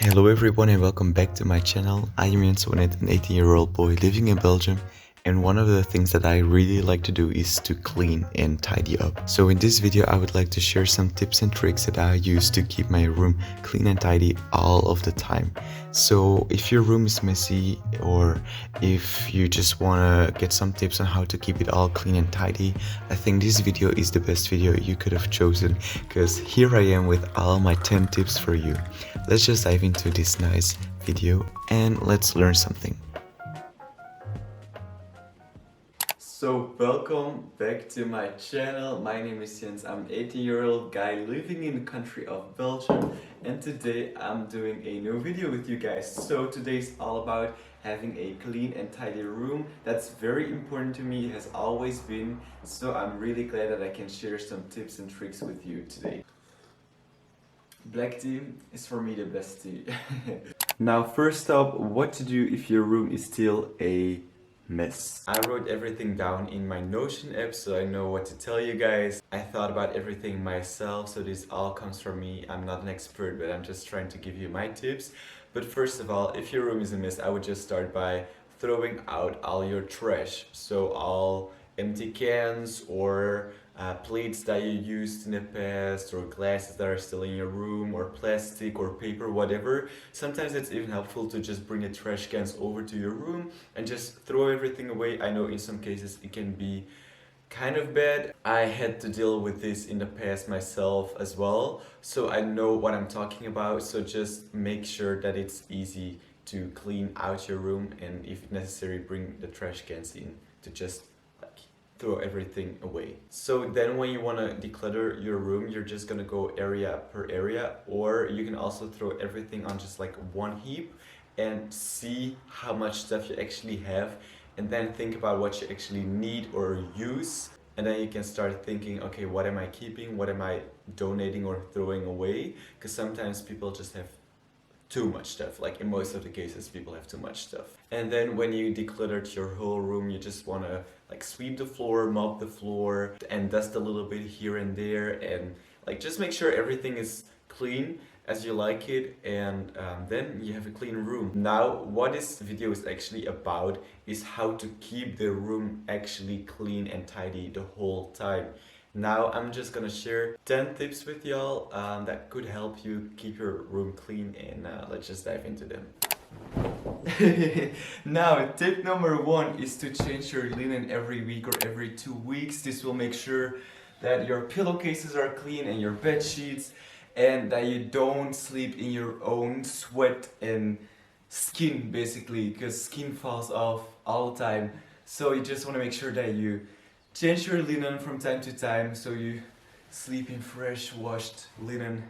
Hello everyone and welcome back to my channel. I am Antoinette, an 18-year-old boy living in Belgium, and one of the things that I really like to do is to clean and tidy up. So in this video I would like to share some tips and tricks that I use to keep my room clean and tidy all of the time. So if your room is messy, or if you just want to get some tips on how to keep it all clean and tidy, I think this video is the best video you could have chosen, because here I am with all my 10 tips for you. Let's just dive into this nice video and let's learn something. So welcome back to my channel. My name is Jens. I'm an 18-year-old guy living in the country of Belgium, and today I'm doing a new video with you guys. So today is all about having a clean and tidy room. That's very important to me, it has always been, so I'm really glad that I can share some tips and tricks with you today. Black tea is for me the best tea. Now first up, what to do if your room is still a mess. I wrote everything down in my Notion app so I know what to tell you guys. I thought about everything myself, so this all comes from me. I'm not an expert, but I'm just trying to give you my tips. But first of all, if your room is a mess, I would just start by throwing out all your trash. So all empty cans or plates that you used in the past, or glasses that are still in your room, or plastic or paper, whatever. Sometimes it's even helpful to just bring the trash cans over to your room and just throw everything away. I know in some cases it can be kind of bad. I had to deal with this in the past myself as well, so I know what I'm talking about. So just make sure that it's easy to clean out your room, and if necessary bring the trash cans in to just throw everything away. So then when you want to declutter your room, you're just gonna go area per area, or you can also throw everything on just like one heap and see how much stuff you actually have, and then think about what you actually need or use, and then you can start thinking, okay, what am I keeping, what am I donating or throwing away? Because sometimes people just have too much stuff. Like in most of the cases people have too much stuff. And then when you decluttered your whole room, you just want to like sweep the floor, mop the floor, and dust a little bit here and there, and like just make sure everything is clean as you like it, and then you have a clean room. Now what this video is actually about is how to keep the room actually clean and tidy the whole time. Now I'm just gonna share 10 tips with y'all that could help you keep your room clean, and let's just dive into them. Now tip number 1 is to change your linen every week or every 2 weeks. This will make sure that your pillowcases are clean and your bed sheets, and that you don't sleep in your own sweat and skin, basically, because skin falls off all the time. So you just want to make sure that you change your linen from time to time, so you sleep in fresh washed linen.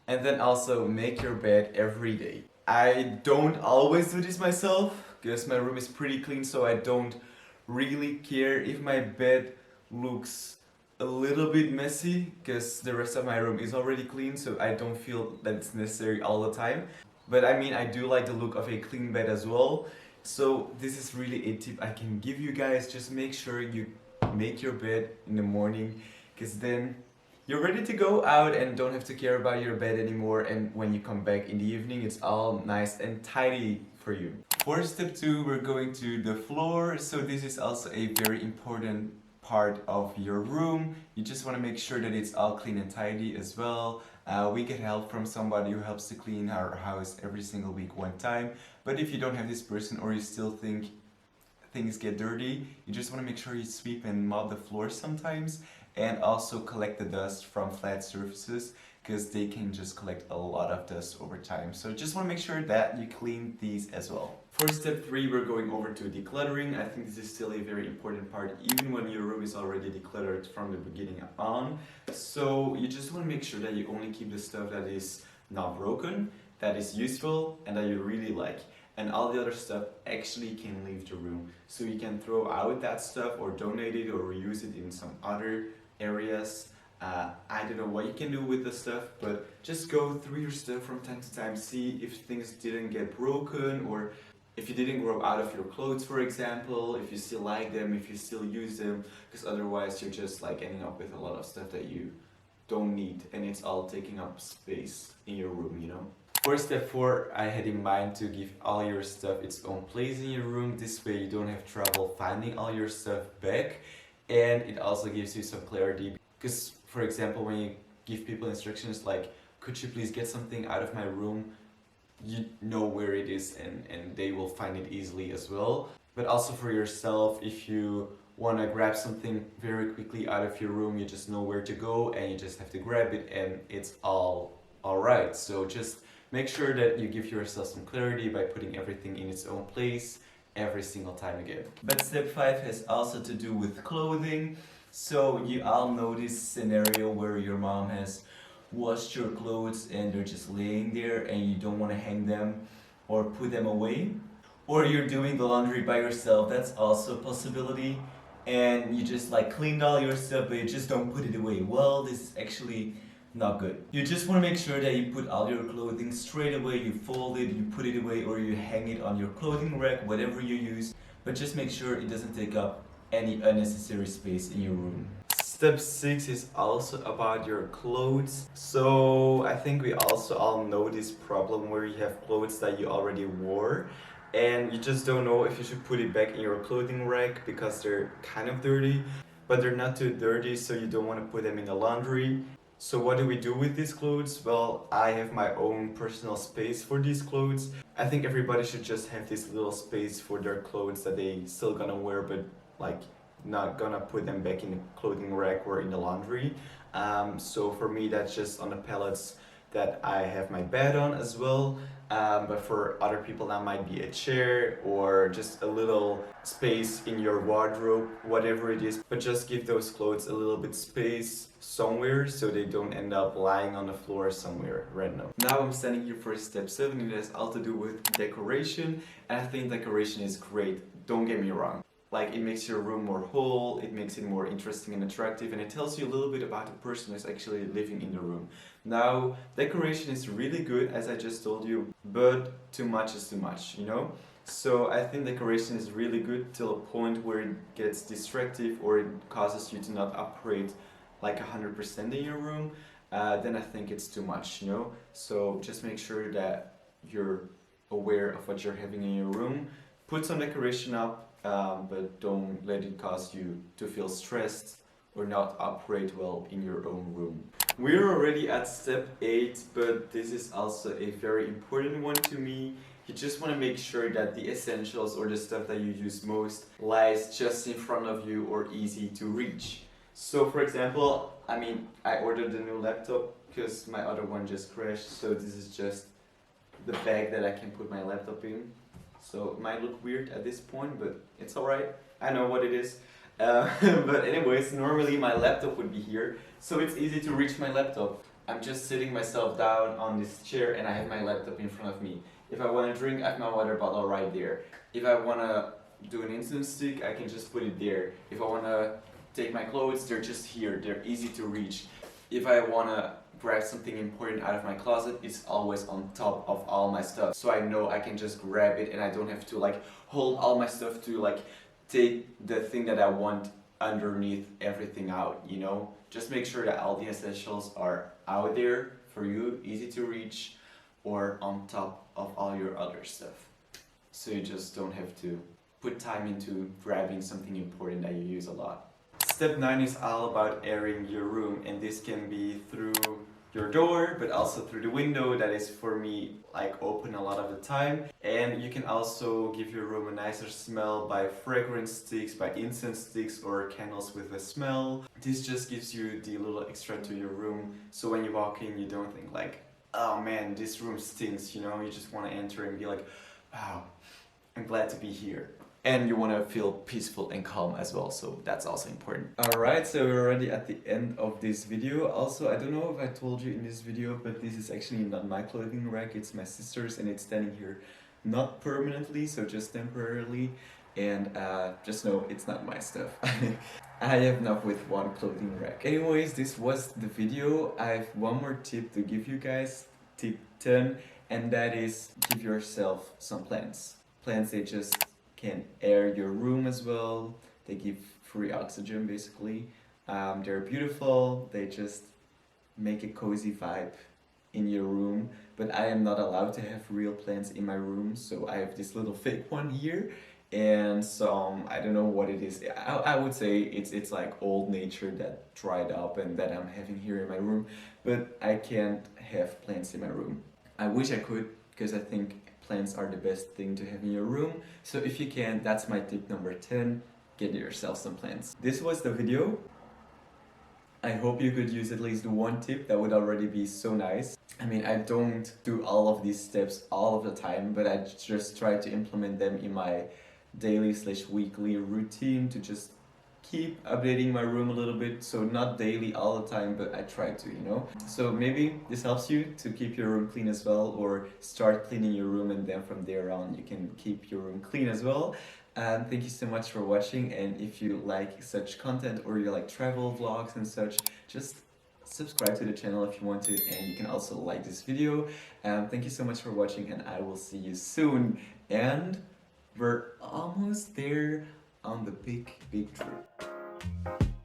And then also make your bed every day. I don't always do this myself because my room is pretty clean, so I don't really care if my bed looks a little bit messy, because the rest of my room is already clean, so I don't feel that it's necessary all the time. But I mean, I do like the look of a clean bed as well. So this is really a tip I can give you guys. Just make sure you make your bed in the morning, because then you're ready to go out and don't have to care about your bed anymore, and when you come back in the evening it's all nice and tidy for you. For step 2, we're going to the floor. So this is also a very important part of your room. You just want to make sure that it's all clean and tidy as well. We get help from somebody who helps to clean our house every single week one time, but if you don't have this person, or you still think things get dirty, you just want to make sure you sweep and mop the floor sometimes, and also collect the dust from flat surfaces, because they can just collect a lot of dust over time. So just want to make sure that you clean these as well. For step 3, we're going over to decluttering. I think this is still a very important part, even when your room is already decluttered from the beginning on. So you just want to make sure that you only keep the stuff that is not broken, that is useful, and that you really like. And all the other stuff actually can leave the room. So you can throw out that stuff, or donate it, or reuse it in some other areas. I don't know what you can do with the stuff, but just go through your stuff from time to time, see if things didn't get broken, or if you didn't grow out of your clothes, for example, if you still like them, if you still use them, because otherwise you're just like ending up with a lot of stuff that you don't need, and it's all taking up space in your room, you know? For step 4, I had in mind to give all your stuff its own place in your room. This way you don't have trouble finding all your stuff back, and it also gives you some clarity. Because for example, when you give people instructions like, could you please get something out of my room, you know where it is, and they will find it easily as well. But also for yourself, if you want to grab something very quickly out of your room, you just know where to go and you just have to grab it and it's all right. So just make sure that you give yourself some clarity by putting everything in its own place every single time again. But step 5 has also to do with clothing. So you all know this scenario where your mom has washed your clothes and they're just laying there and you don't want to hang them or put them away. Or you're doing the laundry by yourself, that's also a possibility. And you just like cleaned all your stuff but you just don't put it away. Well, this is actually not good. You just want to make sure that you put all your clothing straight away, you fold it, you put it away, or you hang it on your clothing rack, whatever you use. But just make sure it doesn't take up any unnecessary space in your room. Step 6 is also about your clothes. So I think we also all know this problem where you have clothes that you already wore and you just don't know if you should put it back in your clothing rack because they're kind of dirty, but they're not too dirty, so you don't want to put them in the laundry. So what do we do with these clothes? Well, I have my own personal space for these clothes. I think everybody should just have this little space for their clothes that they still gonna wear, but like not gonna put them back in the clothing rack or in the laundry. So for me, that's just on the pallets that I have my bed on as well. But for other people, that might be a chair or just a little space in your wardrobe, whatever it is. But just give those clothes a little bit space somewhere so they don't end up lying on the floor somewhere random. Now I'm standing here for step 7, and it has all to do with decoration. And I think decoration is great, don't get me wrong. Like, it makes your room more whole, it makes it more interesting and attractive, and it tells you a little bit about the person who's actually living in the room. Now, decoration is really good, as I just told you, but too much is too much, you know? So I think decoration is really good till a point where it gets distractive or it causes you to not operate like 100% in your room. Then I think it's too much, you know? So just make sure that you're aware of what you're having in your room. Put some decoration up, but don't let it cause you to feel stressed or not operate well in your own room. We're already at step 8, but this is also a very important one to me. You just want to make sure that the essentials or the stuff that you use most lies just in front of you or easy to reach. So for example, I ordered a new laptop because my other one just crashed, so this is just the bag that I can put my laptop in. So it might look weird at this point, but it's alright. I know what it is. But anyways, normally my laptop would be here, so it's easy to reach my laptop. I'm just sitting myself down on this chair and I have my laptop in front of me. If I want to drink, I have my water bottle right there. If I want to do an instant stick, I can just put it there. If I want to take my clothes, they're just here. They're easy to reach. If I want to grab something important out of my closet, it's always on top of all my stuff. So I know I can just grab it and I don't have to like hold all my stuff to like take the thing that I want underneath everything out, you know? Just make sure that all the essentials are out there for you, easy to reach, or on top of all your other stuff. So you just don't have to put time into grabbing something important that you use a lot. Step 9 is all about airing your room, and this can be through your door, but also through the window that is for me like open a lot of the time. And you can also give your room a nicer smell by fragrance sticks, by incense sticks, or candles with a smell. This just gives you the little extra to your room, so when you walk in you don't think like, oh man, this room stinks, you know? You just want to enter and be like, wow, I'm glad to be here. And you want to feel peaceful and calm as well, so that's also important. Alright, so we're already at the end of this video. Also, I don't know if I told you in this video, but this is actually not my clothing rack, it's my sister's, and it's standing here not permanently, so just temporarily. And just know it's not my stuff. I have enough with one clothing rack. Anyways, this was the video. I have one more tip to give you guys, tip 10, and that is give yourself some plants. Plants, they just can air your room as well. They give free oxygen basically. They're beautiful. They just make a cozy vibe in your room, but I am not allowed to have real plants in my room, so I have this little fake one here and some, I don't know what it is. I would say it's like old nature that dried up and that I'm having here in my room, but I can't have plants in my room. I wish I could, because I think plants are the best thing to have in your room. So if you can, that's my tip number 10. Get yourself some plants. This was the video. I hope you could use at least one tip. That would already be so nice. I mean, I don't do all of these steps all of the time, but I just try to implement them in my daily/weekly routine to just keep updating my room a little bit. So not daily all the time, but I try to, you know. So maybe this helps you to keep your room clean as well, or start cleaning your room, and then from there on you can keep your room clean as well. Thank you so much for watching, and if you like such content or you like travel vlogs and such, just subscribe to the channel if you want to, and you can also like this video. Thank you so much for watching, and I will see you soon. And we're almost there on the big trip.